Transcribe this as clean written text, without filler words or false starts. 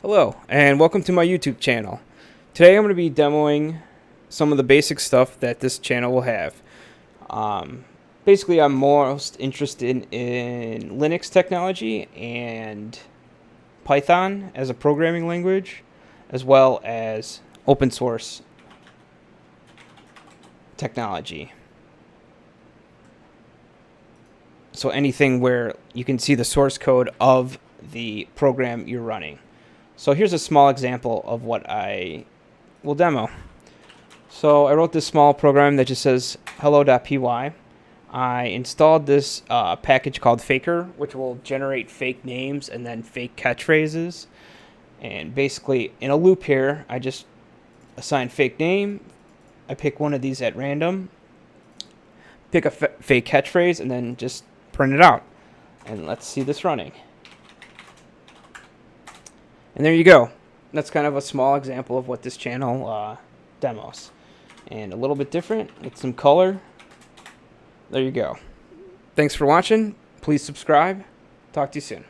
Hello, and welcome to my YouTube channel. Today I'm going to be demoing some of the basic stuff that this channel will have. Basically, I'm most interested in Linux technology and Python as a programming language, as well as open source technology. So anything where you can see the source code of the program you're running. So here's a small example of what I will demo. So I wrote this small program that just says hello.py. I installed this package called Faker, which will generate fake names and then fake catchphrases. And basically, in a loop here, I just assign fake name. I pick one of these at random, pick a fake catchphrase, and then just print it out. And let's see this running. And there you go. That's kind of a small example of what this channel demos. And a little bit different with some color. There you go. Thanks for watching. Please subscribe. Talk to you soon.